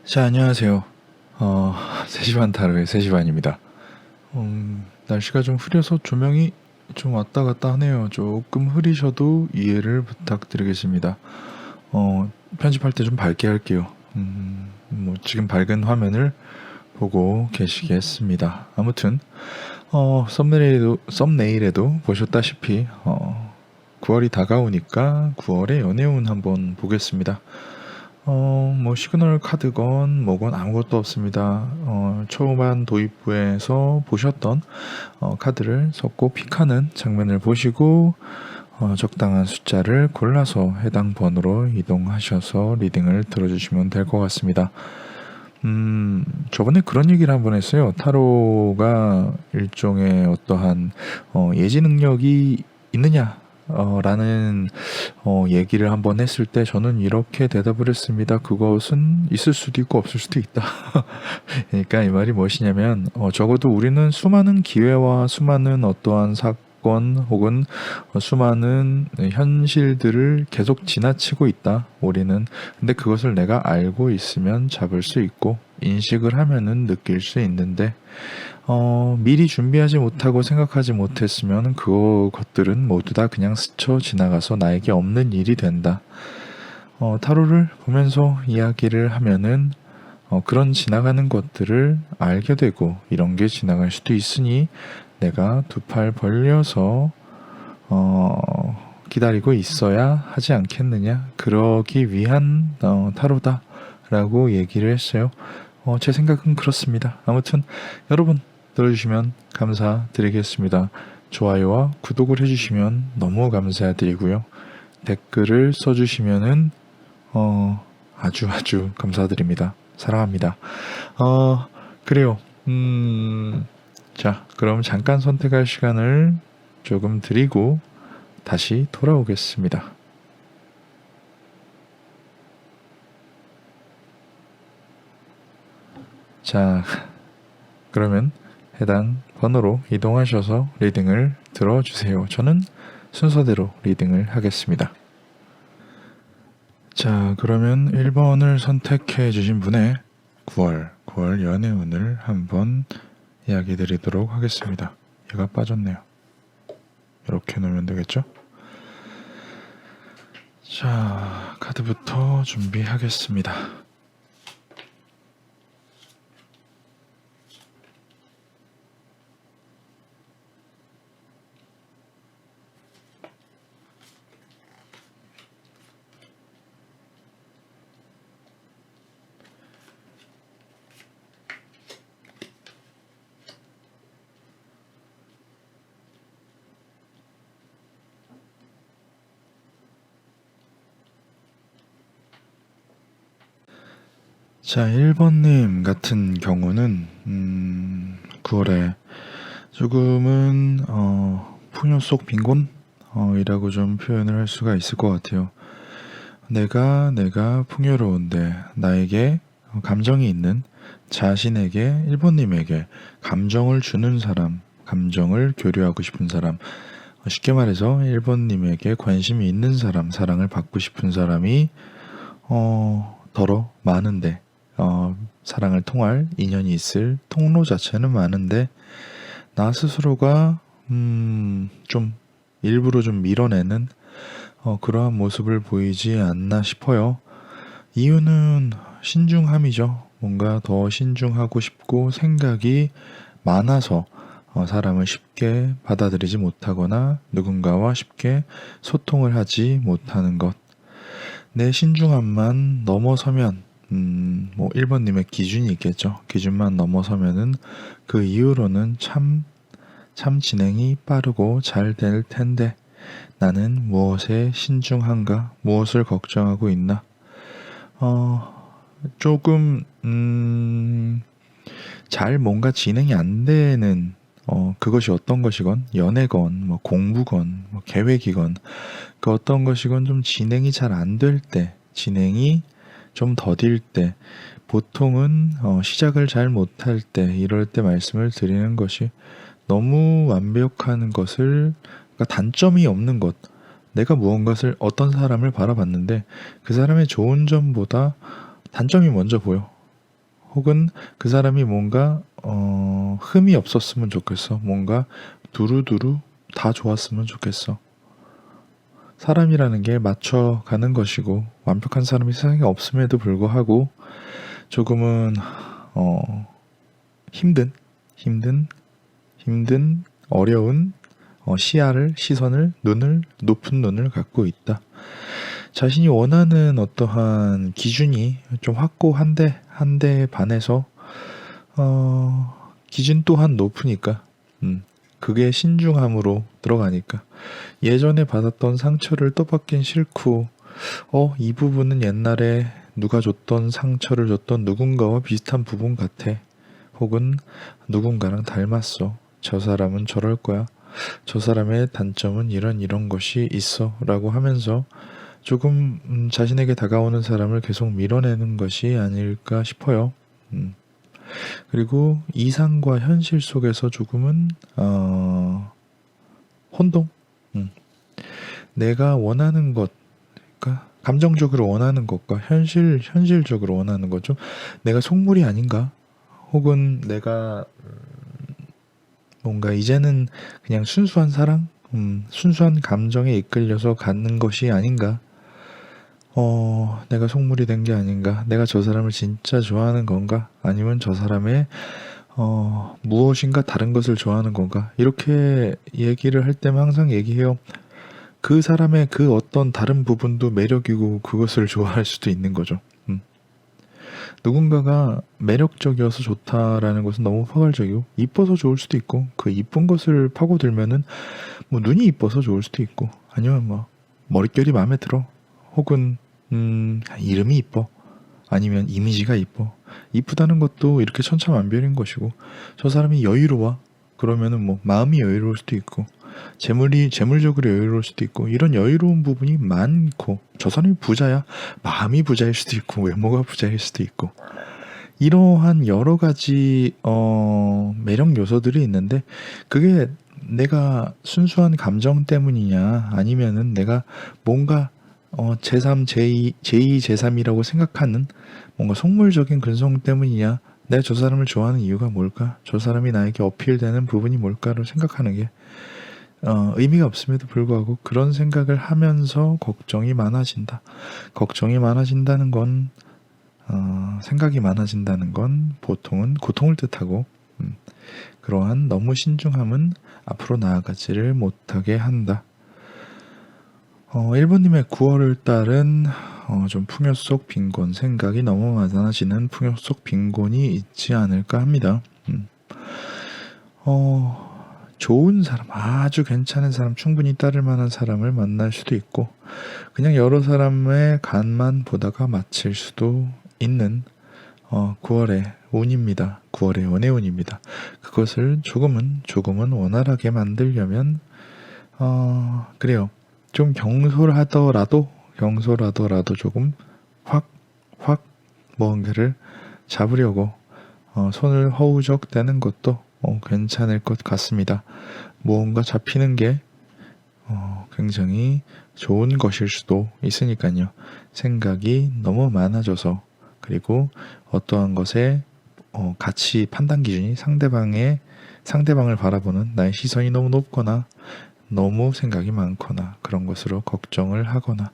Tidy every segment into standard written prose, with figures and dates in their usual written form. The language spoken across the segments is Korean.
자, 안녕하세요. 3시 반 타로의 3시 반입니다. 날씨가 좀 흐려서 조명이 좀 왔다 갔다 하네요. 조금 흐리셔도 이해를 부탁드리겠습니다. 편집할 때 좀 밝게 할게요. 지금 밝은 화면을 보고 계시겠습니다. 아무튼, 썸네일에도 보셨다시피, 9월이 다가오니까 9월의 연애운 한번 보겠습니다. 시그널 카드건 뭐건 아무것도 없습니다. 초반 도입부에서 보셨던 카드를 섞고 픽하는 장면을 보시고 적당한 숫자를 골라서 해당 번호로 이동하셔서 리딩을 들어주시면 될 것 같습니다. 저번에 그런 얘기를 한번 했어요. 타로가 일종의 어떠한 예지 능력이 있느냐 라는 얘기를 한번 했을 때 저는 이렇게 대답을 했습니다. 그것은 있을 수도 있고 없을 수도 있다. 그러니까 이 말이 무엇이냐면 적어도 우리는 수많은 기회와 수많은 어떠한 사건 혹은 수많은 현실들을 계속 지나치고 있다. 우리는. 근데 그것을 내가 알고 있으면 잡을 수 있고 인식을 하면은 느낄 수 있는데 미리 준비하지 못하고 생각하지 못했으면 그것들은 모두 다 그냥 스쳐 지나가서 나에게 없는 일이 된다. 타로를 보면서 이야기를 하면은 그런 지나가는 것들을 알게 되고 이런 게 지나갈 수도 있으니 내가 두 팔 벌려서 기다리고 있어야 하지 않겠느냐. 그러기 위한 타로다 라고 얘기를 했어요. 제 생각은 그렇습니다. 아무튼 여러분 들어주시면 감사드리겠습니다. 좋아요와 구독을 해주시면 너무 감사드리고요. 댓글을 써주시면은 아주 감사드립니다. 사랑합니다. 그래요. 자, 그럼 잠깐 선택할 시간을 조금 드리고 다시 돌아오겠습니다. 자, 그러면 해당 번호로 이동하셔서 리딩을 들어주세요. 저는 순서대로 리딩을 하겠습니다. 자, 그러면 1번을 선택해 주신 분의 9월 연애운을 한번 이야기 드리도록 하겠습니다. 얘가 빠졌네요. 이렇게 놓으면 되겠죠? 자, 카드부터 준비하겠습니다. 자, 1번님 같은 경우는 9월에 조금은 풍요 속 빈곤 이라고 좀 표현을 할 수가 있을 것 같아요. 내가 풍요로운데 나에게 감정이 있는 자신에게 1번님에게 감정을 주는 사람, 감정을 교류하고 싶은 사람, 쉽게 말해서 1번님에게 관심이 있는 사람, 사랑을 받고 싶은 사람이 더러 많은데 사랑을 통할 인연이 있을 통로 자체는 많은데 나 스스로가 좀 일부러 좀 밀어내는 그러한 모습을 보이지 않나 싶어요. 이유는 신중함이죠. 뭔가 더 신중하고 싶고 생각이 많아서 사람을 쉽게 받아들이지 못하거나 누군가와 쉽게 소통을 하지 못하는 것. 내 신중함만 넘어서면 1번님의 기준이 있겠죠. 기준만 넘어서면은 그 이후로는 참 진행이 빠르고 잘 될 텐데 나는 무엇에 신중한가? 무엇을 걱정하고 있나? 조금 잘 뭔가 진행이 안 되는 그것이 어떤 것이건 연애건 공부건 계획이건 그 어떤 것이건 좀 진행이 잘 안 될 때, 진행이 좀 더딜 때, 보통은 시작을 잘 못할 때, 이럴 때 말씀을 드리는 것이 너무 완벽한 것을, 그러니까 단점이 없는 것, 내가 무언가를 어떤 사람을 바라봤는데 그 사람의 좋은 점보다 단점이 먼저 보여. 혹은 그 사람이 뭔가 흠이 없었으면 좋겠어. 뭔가 두루두루 다 좋았으면 좋겠어. 사람이라는 게 맞춰가는 것이고 완벽한 사람이 세상에 없음에도 불구하고 조금은 힘든 어려운 시선을 높은 눈을 갖고 있다. 자신이 원하는 어떠한 기준이 좀 확고한데 한데 반해서 기준 또한 높으니까 그게 신중함으로 들어가니까 예전에 받았던 상처를 또 받긴 싫고 이 부분은 옛날에 누가 줬던 상처를 줬던 누군가와 비슷한 부분 같아. 혹은 누군가랑 닮았어. 저 사람은 저럴 거야. 저 사람의 단점은 이런 것이 있어. 라고 하면서 조금 자신에게 다가오는 사람을 계속 밀어내는 것이 아닐까 싶어요. 그리고 이상과 현실 속에서 조금은 혼동. 내가 원하는 것, 그러니까 감정적으로 원하는 것과 현실적으로 원하는 것 좀 내가 속물이 아닌가? 혹은 내가 뭔가 이제는 그냥 순수한 사랑, 순수한 감정에 이끌려서 갖는 것이 아닌가? 내가 속물이 된 게 아닌가? 내가 저 사람을 진짜 좋아하는 건가? 아니면 저 사람의 무엇인가 다른 것을 좋아하는 건가? 이렇게 얘기를 할 때만 항상 얘기해요. 그 사람의 그 어떤 다른 부분도 매력이고 그것을 좋아할 수도 있는 거죠. 누군가가 매력적이어서 좋다라는 것은 너무 포괄적이고 이뻐서 좋을 수도 있고 그 이쁜 것을 파고들면은 뭐 눈이 이뻐서 좋을 수도 있고 아니면 뭐 머릿결이 마음에 들어 혹은 이름이 이뻐 아니면 이미지가 이뻐 이쁘다는 것도 이렇게 천차만별인 것이고 저 사람이 여유로워 그러면은 뭐 마음이 여유로울 수도 있고 재물적으로 여유로울 수도 있고 이런 여유로운 부분이 많고 저 사람이 부자야 마음이 부자일 수도 있고 외모가 부자일 수도 있고 이러한 여러 가지 매력 요소들이 있는데 그게 내가 순수한 감정 때문이냐 아니면은 내가 뭔가 제3, 제2, 제2, 제3이라고 생각하는 뭔가 속물적인 근성 때문이냐 내가 저 사람을 좋아하는 이유가 뭘까 저 사람이 나에게 어필되는 부분이 뭘까를 생각하는 게 의미가 없음에도 불구하고 그런 생각을 하면서 걱정이 많아진다. 걱정이 많아진다는 건 생각이 많아진다는 건 보통은 고통을 뜻하고 그러한 너무 신중함은 앞으로 나아가지를 못하게 한다. 1번님의 9월을 딸은 좀 풍요 속 빈곤 생각이 너무 많아지는 풍요 속 빈곤이 있지 않을까 합니다. 좋은 사람, 아주 괜찮은 사람, 충분히 따를 만한 사람을 만날 수도 있고 그냥 여러 사람의 간만 보다가 마칠 수도 있는 9월의 운입니다. 9월의 연애 운입니다. 그것을 조금은 원활하게 만들려면 그래요. 좀 경솔하더라도 조금 확 뭔가를 잡으려고 손을 허우적 대는 것도 괜찮을 것 같습니다. 무언가 잡히는 게 굉장히 좋은 것일 수도 있으니까요. 생각이 너무 많아져서 그리고 어떠한 것에 가치 판단 기준이 상대방을 바라보는 나의 시선이 너무 높거나 너무 생각이 많거나 그런 것으로 걱정을 하거나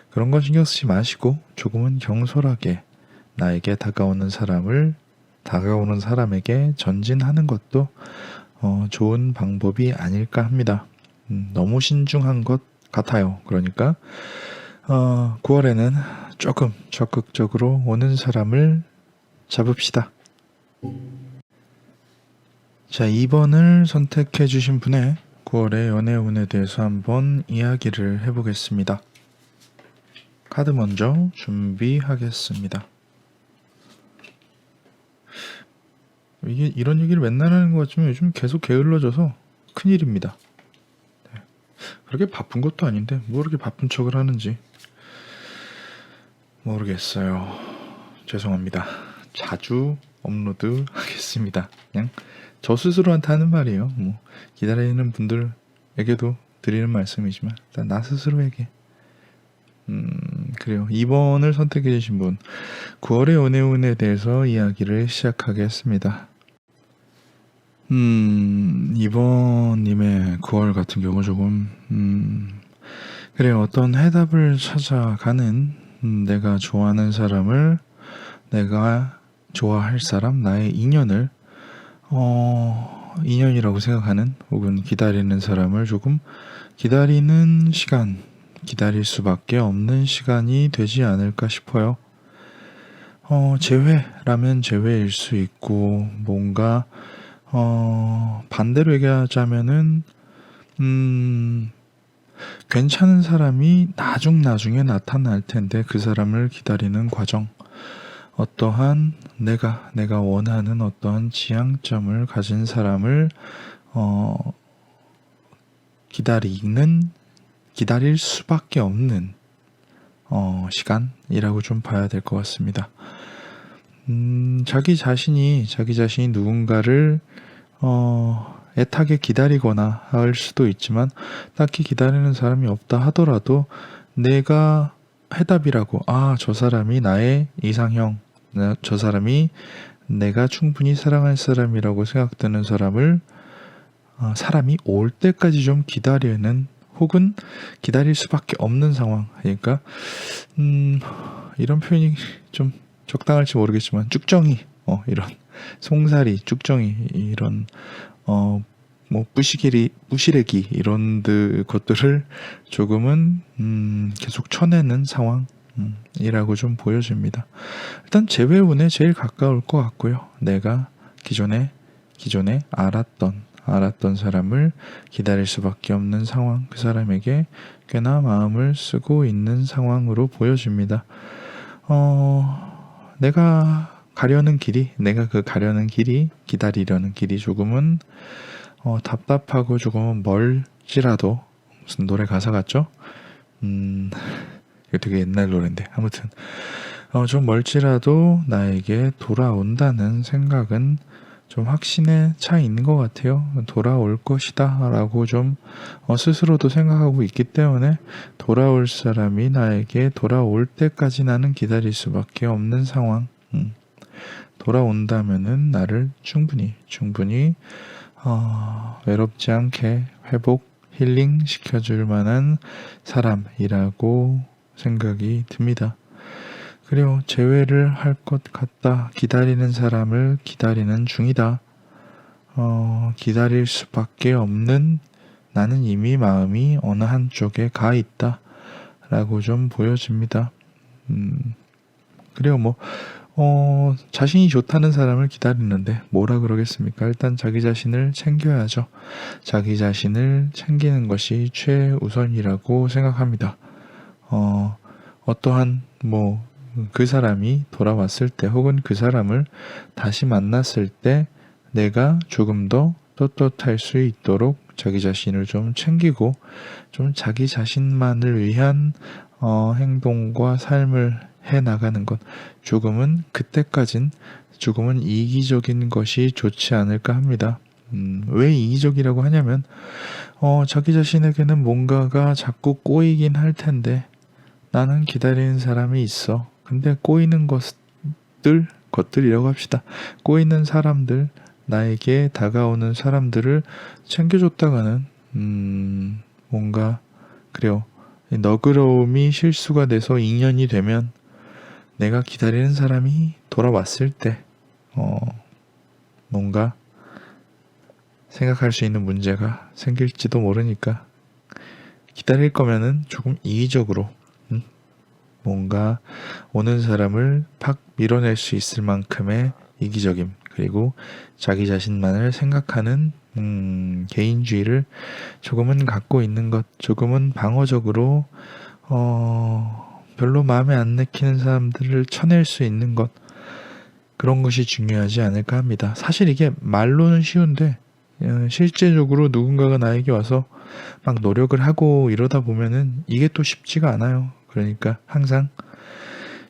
그런 건 신경 쓰지 마시고 조금은 경솔하게 나에게 다가오는 사람에게 전진하는 것도 좋은 방법이 아닐까 합니다. 너무 신중한 것 같아요. 그러니까 9월에는 조금 적극적으로 오는 사람을 잡읍시다. 자, 2번을 선택해 주신 분의 9월의 연애운에 대해서 한번 이야기를 해보겠습니다. 카드 먼저 준비하겠습니다. 이게 이런 얘기를 맨날 하는 것 같지만 요즘 계속 게을러져서 큰일입니다. 네. 그렇게 바쁜 것도 아닌데 뭐 그렇게 바쁜 척을 하는지 모르겠어요. 죄송합니다. 자주 업로드 하겠습니다. 그냥 저 스스로한테 하는 말이에요. 뭐 기다리는 분들에게도 드리는 말씀이지만 일단 나 스스로에게 그래요. 2번을 선택해 주신 분, 9월의 오네온에 대해서 이야기를 시작하겠습니다. 2번님의 9월 같은 경우 조금, 그래요. 어떤 해답을 찾아가는, 내가 좋아하는 사람을, 내가 좋아할 사람, 나의 인연을, 인연이라고 생각하는, 혹은 기다리는 사람을 조금 기다리는 시간, 기다릴 수밖에 없는 시간이 되지 않을까 싶어요. 재회라면 재회일 수 있고, 뭔가, 반대로 얘기하자면은, 괜찮은 사람이 나중에 나타날 텐데, 그 사람을 기다리는 과정. 어떠한 내가 원하는 어떠한 지향점을 가진 사람을, 기다릴 수밖에 없는, 시간이라고 좀 봐야 될 것 같습니다. 자기 자신이 누군가를 애타게 기다리거나 할 수도 있지만, 딱히 기다리는 사람이 없다 하더라도 내가 해답이라고, 저 사람이 나의 이상형, 저 사람이 내가 충분히 사랑할 사람이라고 생각되는 사람이 올 때까지 좀 기다리는, 혹은 기다릴 수밖에 없는 상황. 그러니까 이런 표현이 좀 적당할지 모르겠지만, 쭉정이, 이런 송사리, 쭉정이, 이런 뭐 부시래기 이런 것들을 조금은 계속 쳐내는 상황이라고 좀 보여집니다. 일단 재회운에 제일 가까울 것 같고요. 내가 기존에 알았던 사람을 기다릴 수밖에 없는 상황, 그 사람에게 꽤나 마음을 쓰고 있는 상황으로 보여집니다. 내가 가려는 길이, 기다리려는 길이 조금은 답답하고 조금은 멀지라도, 무슨 노래 가사 같죠? 이거 되게 옛날 노래인데, 아무튼 좀 멀지라도 나에게 돌아온다는 생각은 좀 확신에 차 있는 것 같아요. 돌아올 것이다 라고 좀 스스로도 생각하고 있기 때문에, 돌아올 사람이 나에게 돌아올 때까지 나는 기다릴 수밖에 없는 상황. 돌아온다면은 나를 충분히 외롭지 않게 회복, 힐링 시켜줄 만한 사람이라고 생각이 듭니다. 그리고 재회를 할 것 같다. 기다리는 사람을 기다리는 중이다. 기다릴 수밖에 없는, 나는 이미 마음이 어느 한쪽에 가 있다 라고 좀 보여집니다. 그리고 자신이 좋다는 사람을 기다리는데 뭐라 그러겠습니까? 일단 자기 자신을 챙겨야죠. 자기 자신을 챙기는 것이 최우선이라고 생각합니다. 어떠한 그 사람이 돌아왔을 때, 혹은 그 사람을 다시 만났을 때 내가 조금 더 떳떳할 수 있도록 자기 자신을 좀 챙기고, 좀 자기 자신만을 위한 행동과 삶을 해나가는 것, 그때까진 조금은 이기적인 것이 좋지 않을까 합니다. 왜 이기적이라고 하냐면, 자기 자신에게는 뭔가가 자꾸 꼬이긴 할 텐데, 나는 기다리는 사람이 있어. 근데 꼬이는 것들이라고 합시다. 꼬이는 사람들, 나에게 다가오는 사람들을 챙겨줬다가는 뭔가, 그래요, 너그러움이 실수가 돼서 인연이 되면, 내가 기다리는 사람이 돌아왔을 때 뭔가 생각할 수 있는 문제가 생길지도 모르니까, 기다릴 거면은 조금 이기적으로, 뭔가 오는 사람을 팍 밀어낼 수 있을 만큼의 이기적임, 그리고 자기 자신만을 생각하는 개인주의를 조금은 갖고 있는 것, 조금은 방어적으로 별로 마음에 안 내키는 사람들을 쳐낼 수 있는 것, 그런 것이 중요하지 않을까 합니다. 사실 이게 말로는 쉬운데, 실제적으로 누군가가 나에게 와서 막 노력을 하고 이러다 보면은 이게 또 쉽지가 않아요. 그러니까 항상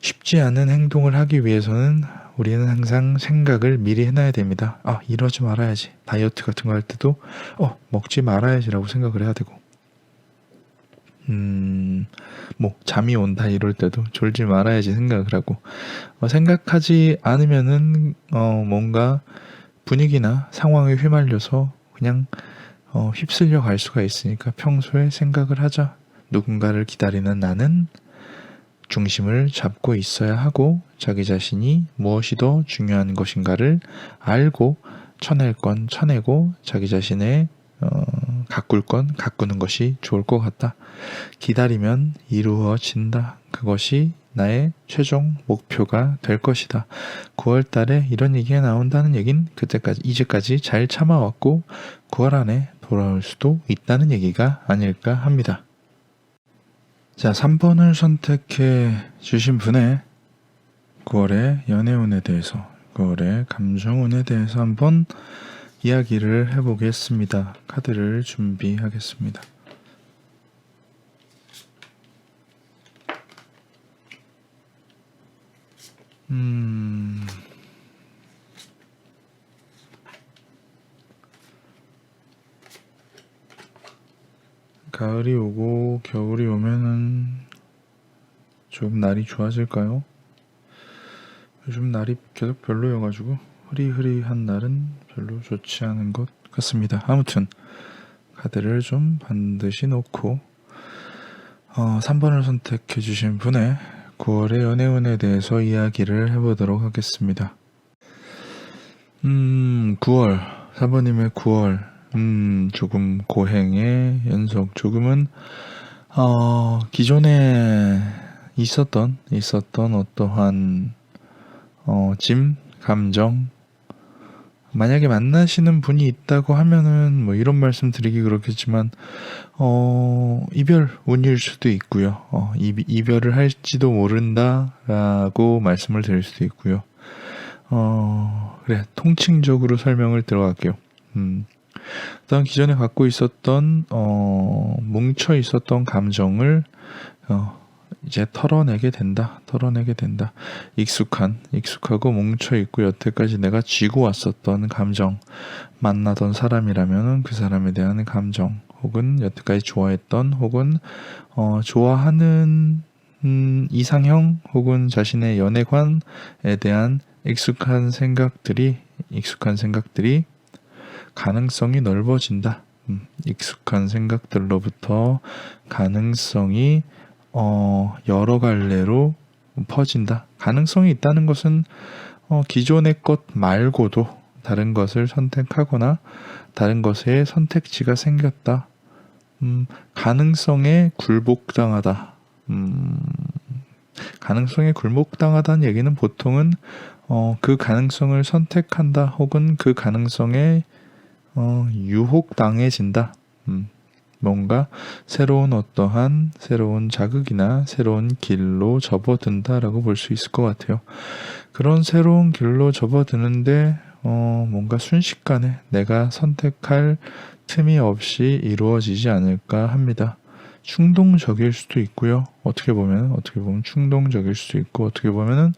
쉽지 않은 행동을 하기 위해서는 우리는 항상 생각을 미리 해놔야 됩니다. 이러지 말아야지. 다이어트 같은 거 할 때도 먹지 말아야지라고 생각을 해야 되고, 뭐 잠이 온다 이럴 때도 졸지 말아야지 생각을 하고, 생각하지 않으면은 뭔가 분위기나 상황에 휘말려서 그냥 휩쓸려 갈 수가 있으니까 평소에 생각을 하자. 누군가를 기다리는 나는 중심을 잡고 있어야 하고, 자기 자신이 무엇이 더 중요한 것인가를 알고 쳐낼 건 쳐내고 자기 자신의 가꿀 건 가꾸는 것이 좋을 것 같다. 기다리면 이루어진다. 그것이 나의 최종 목표가 될 것이다. 9월 달에 이런 얘기가 나온다는 얘긴 이제까지 잘 참아왔고 9월 안에 돌아올 수도 있다는 얘기가 아닐까 합니다. 자, 3번을 선택해 주신 분의 9월의 연애운에 대해서, 9월의 감정운에 대해서 한번 이야기를 해보겠습니다. 카드를 준비하겠습니다. 가을이 오고 겨울이 오면은 조금 날이 좋아질까요? 요즘 날이 계속 별로여가지고 흐리흐리한 날은 별로 좋지 않은 것 같습니다. 아무튼 카드를 좀 반드시 놓고 3번을 선택해 주신 분의 9월의 연애운에 대해서 이야기를 해보도록 하겠습니다. 9월 4번님의 9월 조금 고행의 연속, 조금은 기존에 있었던 어떠한 짐, 감정, 만약에 만나시는 분이 있다고 하면은 뭐 이런 말씀 드리기 그렇겠지만 이별 운일 수도 있고요. 이별을 할지도 모른다라고 말씀을 드릴 수도 있고요. 그래, 통칭적으로 설명을 들어갈게요. 일단 기존에 갖고 있었던 뭉쳐 있었던 감정을 이제 털어내게 된다. 익숙하고 뭉쳐 있고 여태까지 내가 쥐고 왔었던 감정, 만나던 사람이라면은 그 사람에 대한 감정, 혹은 여태까지 좋아했던, 혹은 좋아하는 이상형, 혹은 자신의 연애관에 대한 익숙한 생각들이 가능성이 넓어진다. 익숙한 생각들로부터 가능성이 여러 갈래로 퍼진다. 가능성이 있다는 것은 기존의 것 말고도 다른 것을 선택하거나 다른 것에 선택지가 생겼다. 가능성에 굴복당하다. 가능성에 굴복당하다는 얘기는 보통은 그 가능성을 선택한다, 혹은 그 가능성에 유혹당해진다. 뭔가 어떠한 새로운 자극이나 새로운 길로 접어든다라고 볼 수 있을 것 같아요. 그런 새로운 길로 접어드는데 뭔가 순식간에 내가 선택할 틈이 없이 이루어지지 않을까 합니다. 충동적일 수도 있고요. 어떻게 보면 충동적일 수도 있고, 어떻게 보면은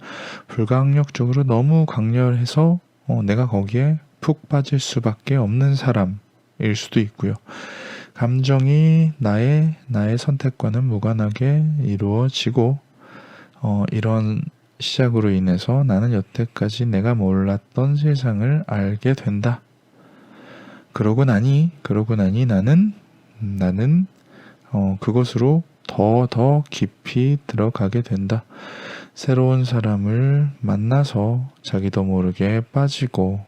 불가항력적으로 너무 강렬해서 내가 거기에 푹 빠질 수밖에 없는 사람일 수도 있고요. 감정이 나의 선택과는 무관하게 이루어지고 이런 시작으로 인해서 나는 여태까지 내가 몰랐던 세상을 알게 된다. 그러고 나니 나는 그것으로 더 깊이 들어가게 된다. 새로운 사람을 만나서 자기도 모르게 빠지고,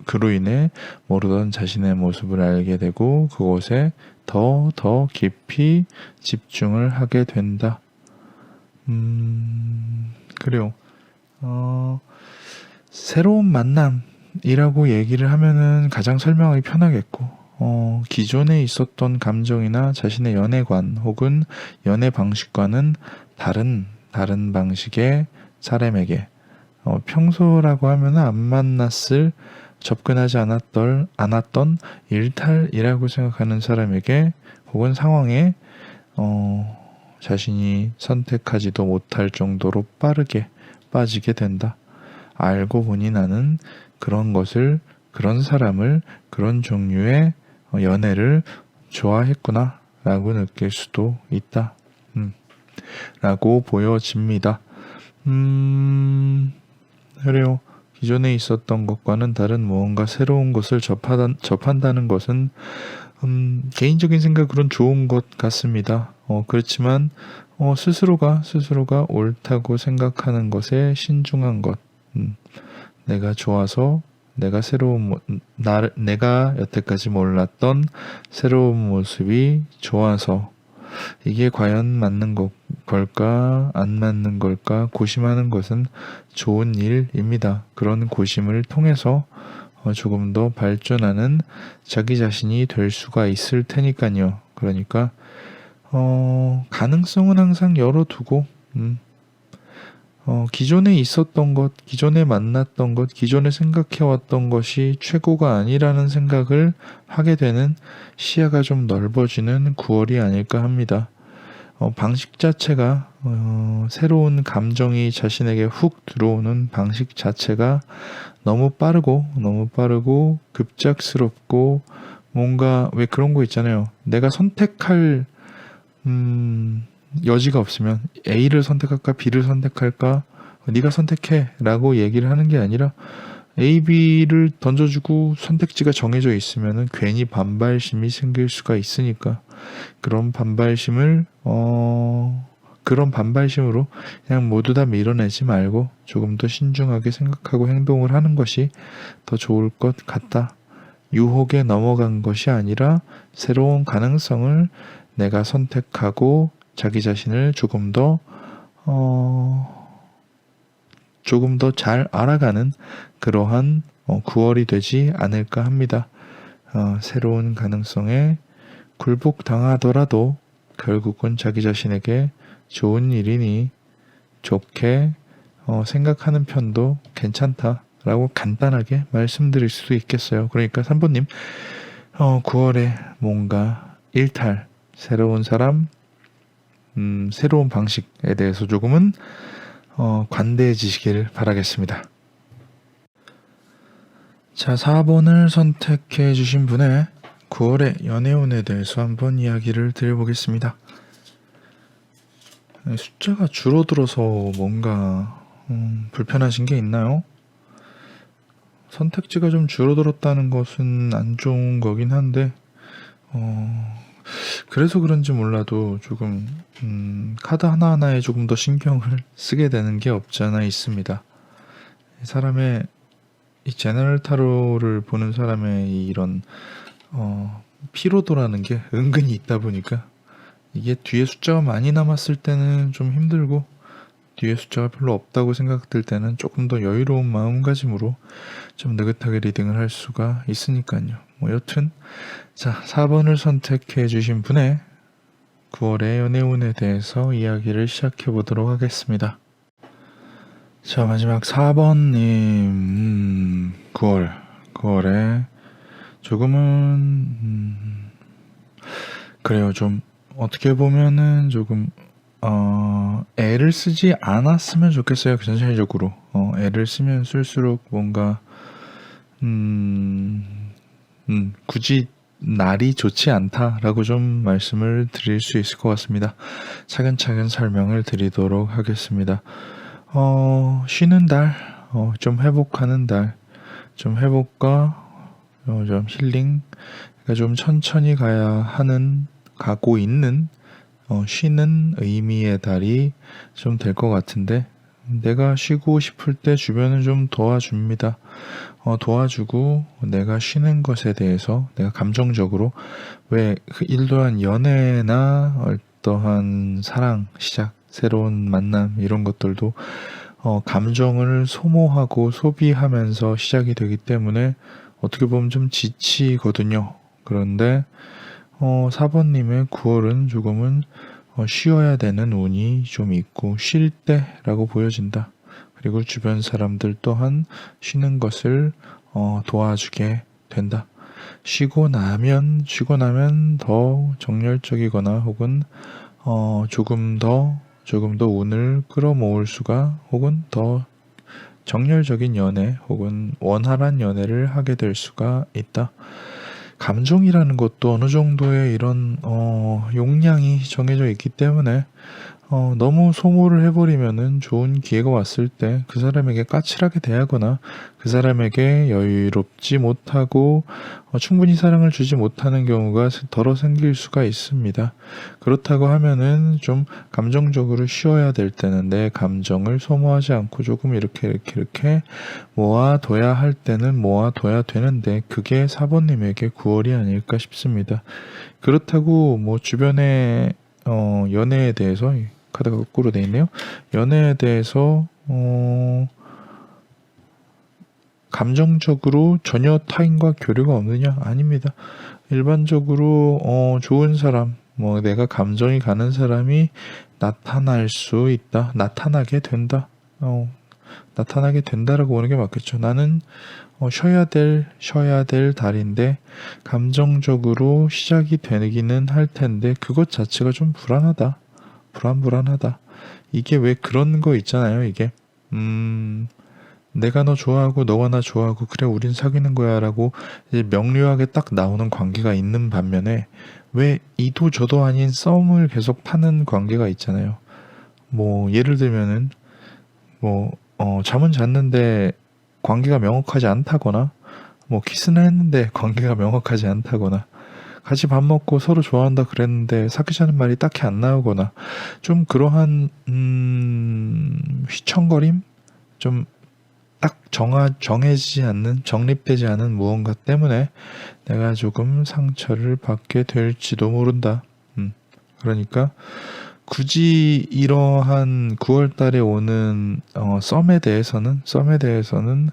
그로 인해 모르던 자신의 모습을 알게 되고 그곳에 더 깊이 집중을 하게 된다. 그래요. 새로운 만남이라고 얘기를 하면은 가장 설명하기 편하겠고, 기존에 있었던 감정이나 자신의 연애관 혹은 연애 방식과는 다른 방식의 사람에게, 평소라고 하면 안 만났을, 접근하지 않았던 일탈이라고 생각하는 사람에게 혹은 상황에 자신이 선택하지도 못할 정도로 빠르게 빠지게 된다. 알고 보니 나는 그런 사람을, 그런 종류의 연애를 좋아했구나 라고 느낄 수도 있다. 라고 보여집니다. 그래요. 기존에 있었던 것과는 다른 무언가 새로운 것을 접한다는 것은 개인적인 생각으로는 좋은 것 같습니다. 그렇지만 스스로가 옳다고 생각하는 것에 신중한 것. 내가 좋아서 내가 내가 여태까지 몰랐던 새로운 모습이 좋아서 이게 과연 맞는 걸까 안 맞는 걸까 고심하는 것은 좋은 일입니다. 그런 고심을 통해서 조금 더 발전하는 자기 자신이 될 수가 있을 테니까요. 그러니까 가능성은 항상 열어두고 기존에 있었던 것, 기존에 만났던 것, 기존에 생각해왔던 것이 최고가 아니라는 생각을 하게 되는 시야가 좀 넓어지는 9월이 아닐까 합니다. 방식 자체가 새로운 감정이 자신에게 훅 들어오는 방식 자체가 너무 빠르고 급작스럽고 뭔가 왜 그런 거 있잖아요. 내가 선택할 여지가 없으면 A를 선택할까 B를 선택할까 네가 선택해 라고 얘기를 하는 게 아니라 A, B를 던져주고 선택지가 정해져 있으면 괜히 반발심이 생길 수가 있으니까 그런 반발심으로 그냥 모두 다 밀어내지 말고 조금 더 신중하게 생각하고 행동을 하는 것이 더 좋을 것 같다. 유혹에 넘어간 것이 아니라 새로운 가능성을 내가 선택하고 자기 자신을 조금 더 잘 알아가는 그러한 9월이 되지 않을까 합니다. 새로운 가능성에 굴복당하더라도 결국은 자기 자신에게 좋은 일이니 좋게 생각하는 편도 괜찮다라고 간단하게 말씀드릴 수도 있겠어요. 그러니까 3번님 9월에 뭔가 일탈, 새로운 사람, 새로운 방식에 대해서 조금은 관대해지시길 바라겠습니다. 자, 4번을 선택해 주신 분의 9월의 연애운에 대해서 한번 이야기를 드려보겠습니다. 숫자가 줄어들어서 뭔가 불편하신 게 있나요? 선택지가 좀 줄어들었다는 것은 안 좋은 거긴 한데 그래서 그런지 몰라도 조금 카드 하나하나에 조금 더 신경을 쓰게 되는 게 없지 않아 있습니다. 사람의 이 제너럴 타로를 보는 사람의 이런 피로도라는 게 은근히 있다 보니까 이게 뒤에 숫자가 많이 남았을 때는 좀 힘들고 뒤에 숫자가 별로 없다고 생각될 때는 조금 더 여유로운 마음가짐으로 좀 느긋하게 리딩을 할 수가 있으니까요. 여튼 자, 4번을 선택해 주신 분의 9월의 연애운에 대해서 이야기를 시작해 보도록 하겠습니다. 자, 마지막 4번님 9월에 조금은 그래요. 좀 어떻게 보면은 조금 애를 쓰지 않았으면 좋겠어요. 전체적으로 애를 쓰면 쓸수록 뭔가 굳이 날이 좋지 않다라고 좀 말씀을 드릴 수 있을 것 같습니다. 차근차근 설명을 드리도록 하겠습니다. 쉬는 달, 좀 회복하는 달, 좀 회복과 좀 힐링, 그러니까 좀 천천히 가고 있는 쉬는 의미의 달이 좀 될 것 같은데 내가 쉬고 싶을 때 주변은 좀 도와줍니다. 도와주고 내가 쉬는 것에 대해서 내가 감정적으로 왜 일도한 연애나 어떠한 사랑, 시작, 새로운 만남 이런 것들도 감정을 소모하고 소비하면서 시작이 되기 때문에 어떻게 보면 좀 지치거든요. 그런데 4번님의 9월은 조금은 쉬어야 되는 운이 좀 있고 쉴 때라고 보여진다. 그리고 주변 사람들 또한 쉬는 것을 도와주게 된다. 쉬고 나면 더 정열적이거나 혹은 조금 더 운을 끌어모을 수가 혹은 더 정열적인 연애 혹은 원활한 연애를 하게 될 수가 있다. 감정이라는 것도 어느 정도의 이런 용량이 정해져 있기 때문에 너무 소모를 해버리면은 좋은 기회가 왔을 때 그 사람에게 까칠하게 대하거나 그 사람에게 여유롭지 못하고 충분히 사랑을 주지 못하는 경우가 덜어 생길 수가 있습니다. 그렇다고 하면은 좀 감정적으로 쉬어야 될 때는 내 감정을 소모하지 않고 조금 이렇게 모아둬야 할 때는 모아둬야 되는데 그게 4번님에게 9월이 아닐까 싶습니다. 그렇다고 뭐 주변에 연애에 대해서 카드가 거꾸로 돼 있네요. 연애에 대해서 감정적으로 전혀 타인과 교류가 없느냐? 아닙니다. 일반적으로 좋은 사람, 뭐 내가 감정이 가는 사람이 나타날 수 있다. 나타나게 된다. 나타나게 된다라고 보는 게 맞겠죠. 나는 쉬어야 될 달인데 감정적으로 시작이 되기는 할 텐데 그것 자체가 좀 불안하다. 불안하다. 이게 왜 그런 거 있잖아요. 이게 내가 너 좋아하고 너가 나 좋아하고 그래 우린 사귀는 거야 라고 이제 명료하게 딱 나오는 관계가 있는 반면에 왜 이도 저도 아닌 썸을 계속 타는 관계가 있잖아요. 뭐 예를 들면은 뭐 잠은 잤는데 관계가 명확하지 않다거나 뭐 키스는 했는데 관계가 명확하지 않다거나 같이 밥 먹고 서로 좋아한다 그랬는데 사귀자는 말이 딱히 안 나오거나 좀 그러한 휘청거림 좀 딱 정해지지 않는 정립되지 않은 무언가 때문에 내가 조금 상처를 받게 될지도 모른다. 그러니까 굳이 이러한 9월 달에 오는 썸에 대해서는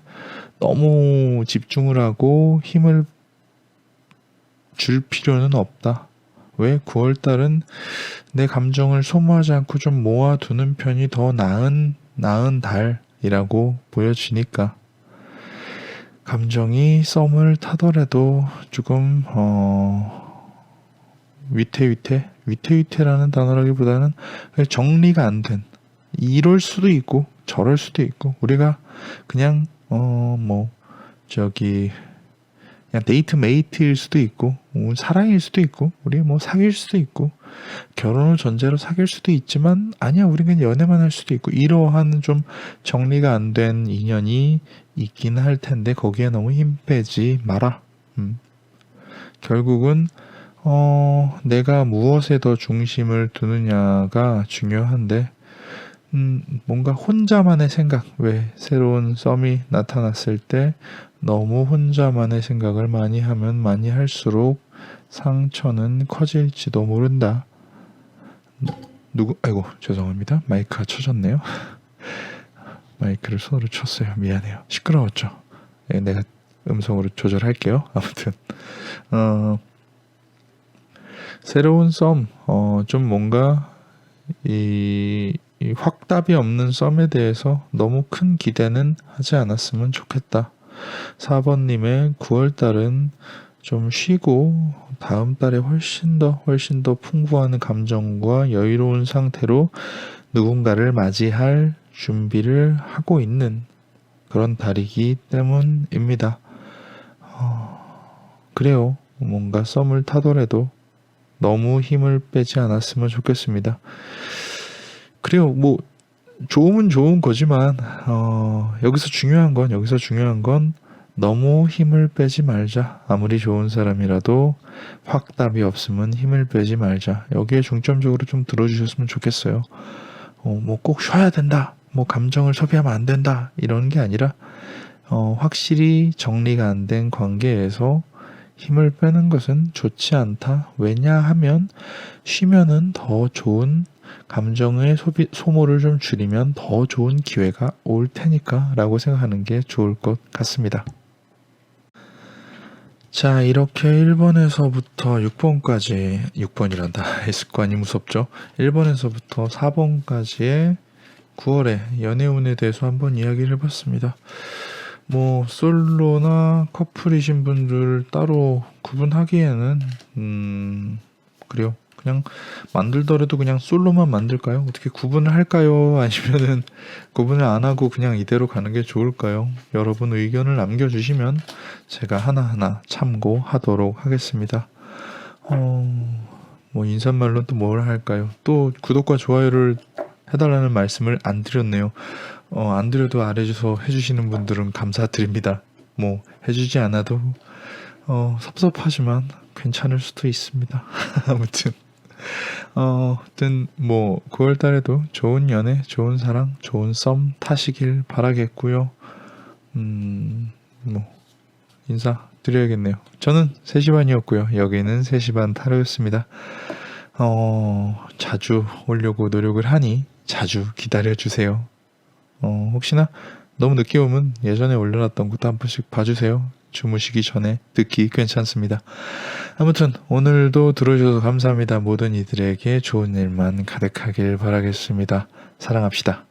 너무 집중을 하고 힘을 줄 필요는 없다. 왜 9월 달은 내 감정을 소모하지 않고 좀 모아두는 편이 더 나은 달이라고 보여지니까 감정이 썸을 타더라도 조금 위태위태라는 단어라기보다는 정리가 안 된 이럴 수도 있고 저럴 수도 있고 우리가 그냥 그냥 데이트 메이트일 수도 있고 사랑일 수도 있고 우리 뭐 사귈 수도 있고 결혼을 전제로 사귈 수도 있지만 아니야 우리 그냥 연애만 할 수도 있고 이러한 좀 정리가 안 된 인연이 있긴 할 텐데 거기에 너무 힘 빼지 마라. 결국은 내가 무엇에 더 중심을 두느냐가 중요한데 뭔가 혼자만의 생각, 왜 새로운 썸이 나타났을 때 너무 혼자만의 생각을 많이 하면 많이 할수록 상처는 커질지도 모른다. 아이고 죄송합니다. 마이크가 쳐졌네요. 마이크를 손으로 쳤어요. 미안해요. 시끄러웠죠. 내가 음성으로 조절할게요. 아무튼 새로운 썸, 좀 뭔가 이 확답이 없는 썸에 대해서 너무 큰 기대는 하지 않았으면 좋겠다. 4번님의 9월달은 좀 쉬고 다음 달에 훨씬 더 풍부한 감정과 여유로운 상태로 누군가를 맞이할 준비를 하고 있는 그런 달이기 때문입니다. 그래요. 뭔가 썸을 타더라도 너무 힘을 빼지 않았으면 좋겠습니다. 그래요. 뭐 좋으면 좋은 거지만 여기서 중요한 건 너무 힘을 빼지 말자. 아무리 좋은 사람이라도 확답이 없으면 힘을 빼지 말자. 여기에 중점적으로 좀 들어주셨으면 좋겠어요. 뭐 꼭 쉬어야 된다. 뭐 감정을 소비하면 안 된다. 이런 게 아니라 확실히 정리가 안 된 관계에서 힘을 빼는 것은 좋지 않다. 왜냐하면 쉬면은 더 좋은 감정의 소모를 좀 줄이면 더 좋은 기회가 올 테니까 라고 생각하는 게 좋을 것 같습니다. 자, 이렇게 1번에서부터 6번까지 6번이란다. 습관이 무섭죠. 1번에서부터 4번까지의 9월의 연애운에 대해서 한번 이야기를 해봤습니다. 뭐 솔로나 커플이신 분들 따로 구분하기에는 그래요. 그냥 만들더라도 그냥 솔로만 만들까요? 어떻게 구분을 할까요? 아니면은 구분을 안 하고 그냥 이대로 가는 게 좋을까요? 여러분 의견을 남겨주시면 제가 하나하나 참고하도록 하겠습니다. 뭐 인사말로 또 뭘 할까요? 또 구독과 좋아요를 해달라는 말씀을 안 드렸네요. 안 드려도 아래에서 해주시는 분들은 감사드립니다. 뭐 해주지 않아도 섭섭하지만 괜찮을 수도 있습니다. 아무튼 뭐 9월 달에도 좋은 연애, 좋은 사랑, 좋은 썸 타시길 바라겠고요. 뭐 인사 드려야겠네요. 저는 3시 반이었고요. 여기는 3시 반 타로였습니다. 자주 오려고 노력을 하니 자주 기다려주세요. 혹시나 너무 늦게 오면 예전에 올려놨던 것도 한 번씩 봐주세요. 주무시기 전에 듣기 괜찮습니다. 아무튼 오늘도 들어주셔서 감사합니다. 모든 이들에게 좋은 일만 가득하길 바라겠습니다. 사랑합시다.